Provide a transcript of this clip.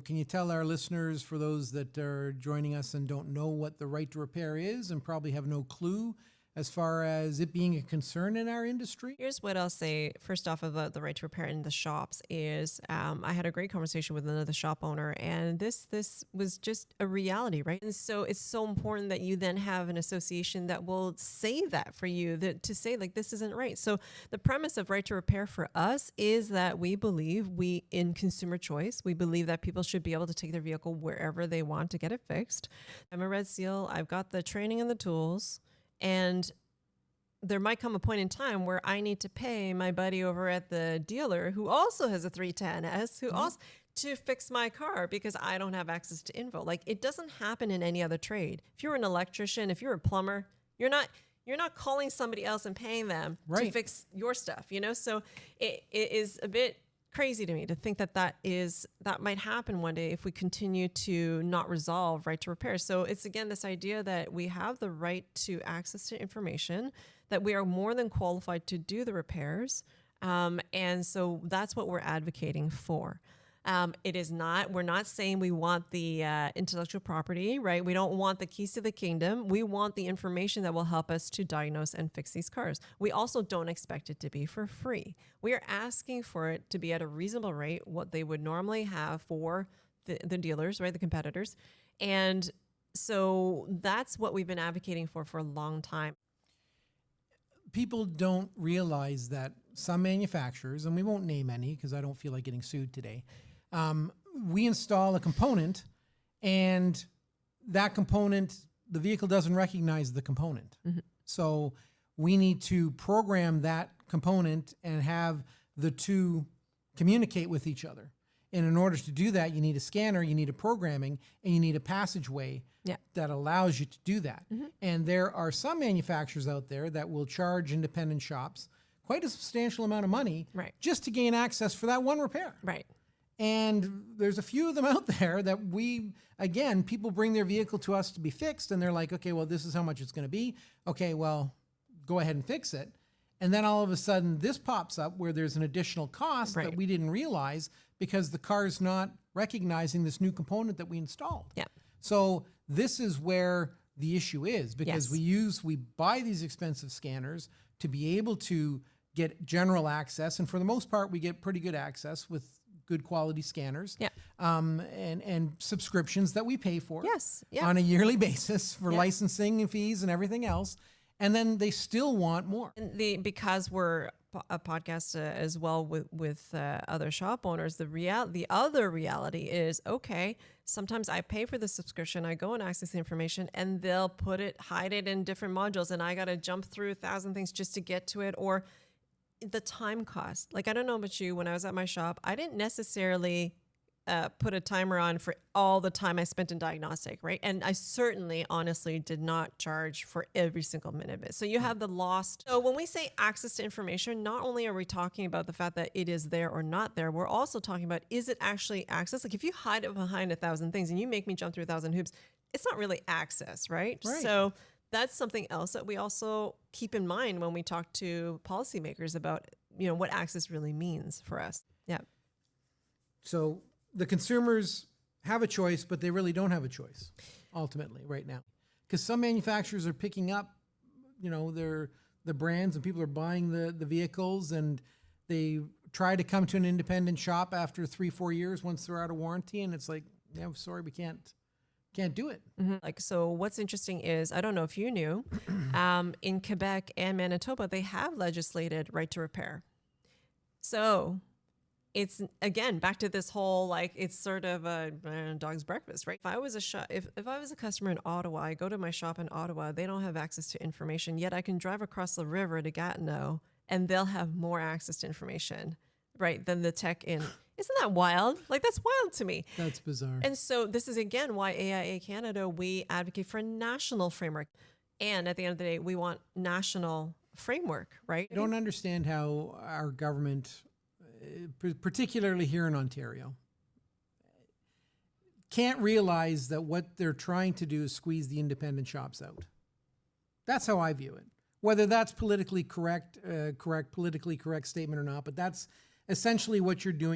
can you tell our listeners, for those that are joining us and don't know what the right to repair is and probably have no clue as far as it being a concern in our industry? Here's what I'll say first off about the right to repair in the shops is I had a great conversation with another shop owner, and this was just a reality, right? And so it's so important that you then have an association that will say that for you, that to say like this isn't right. So the premise of right to repair for us is that we believe in consumer choice. We believe that people should be able to take their vehicle wherever they want to get it fixed. I'm a Red Seal. I've got the training and the tools. And there might come a point in time where I need to pay my buddy over at the dealer who also has a 310S, who also to fix my car because I don't have access to info. Like, it doesn't happen in any other trade. If you're an electrician, if you're a plumber, you're not calling somebody else and paying them to fix your stuff, you know? So it is a bit crazy to me to think that might happen one day if we continue to not resolve right to repair. So it's again this idea that we have the right to access to information, that we are more than qualified to do the repairs, and so that's what we're advocating for. We're not saying we want the intellectual property, right? We don't want the keys to the kingdom. We want the information that will help us to diagnose and fix these cars. We also don't expect it to be for free. We are asking for it to be at a reasonable rate, what they would normally have for the dealers, right? The competitors. And so that's what we've been advocating for a long time. People don't realize that some manufacturers, and we won't name any because I don't feel like getting sued today, we install a component, and that component, the vehicle doesn't recognize the component. Mm-hmm. So we need to program that component and have the two communicate with each other. And in order to do that, you need a scanner, you need a programming, and you need a passageway that allows you to do that. Mm-hmm. And there are some manufacturers out there that will charge independent shops quite a substantial amount of money just to gain access for that one repair. Right. And there's a few of them out there that people bring their vehicle to us to be fixed, and they're like, okay, well, this is how much it's going to be. Okay, well, go ahead and fix it. And then all of a sudden this pops up where there's an additional cost that we didn't realize because the car's not recognizing this new component that we installed. Yeah. So this is where the issue is, because we buy these expensive scanners to be able to get general access. And for the most part, we get pretty good access with good quality scanners, and subscriptions that we pay for on a yearly basis for licensing and fees and everything else. And then they still want more. And because we're a podcast as well with other shop owners, the other reality is, okay, sometimes I pay for the subscription, I go and access the information, and they'll hide it in different modules, and I got to jump through 1,000 things just to get to it, or the time cost. Like, I don't know about you, when I was at my shop, I didn't necessarily put a timer on for all the time I spent in diagnostic, right? And I certainly, honestly, did not charge for every single minute of it. So you have the lost. So when we say access to information, not only are we talking about the fact that it is there or not there, we're also talking about, is it actually access? Like, if you hide it behind 1,000 things and you make me jump through 1,000 hoops, it's not really access, right? So that's something else that we also keep in mind when we talk to policymakers about, what access really means for us. Yeah. So the consumers have a choice, but they really don't have a choice ultimately right now, because some manufacturers are picking up, the brands, and people are buying the vehicles, and they try to come to an independent shop after 3-4 years once they're out of warranty, and it's like, yeah, sorry, we can't do it. Mm-hmm. Like, so what's interesting is, I don't know if you knew, in Quebec and Manitoba, they have legislated right to repair. So it's, again, back to this whole, like, it's sort of a dog's breakfast, right? If I was a customer in Ottawa, I go to my shop in Ottawa, they don't have access to information, yet I can drive across the river to Gatineau and they'll have more access to information, right, than the tech in. Isn't that wild? Like, that's wild to me. That's bizarre. And so this is, again, why AIA Canada, we advocate for a national framework. And at the end of the day, we want national framework, right? I don't understand how our government, particularly here in Ontario, can't realize that what they're trying to do is squeeze the independent shops out. That's how I view it. Whether that's politically correct statement or not, but that's essentially what you're doing.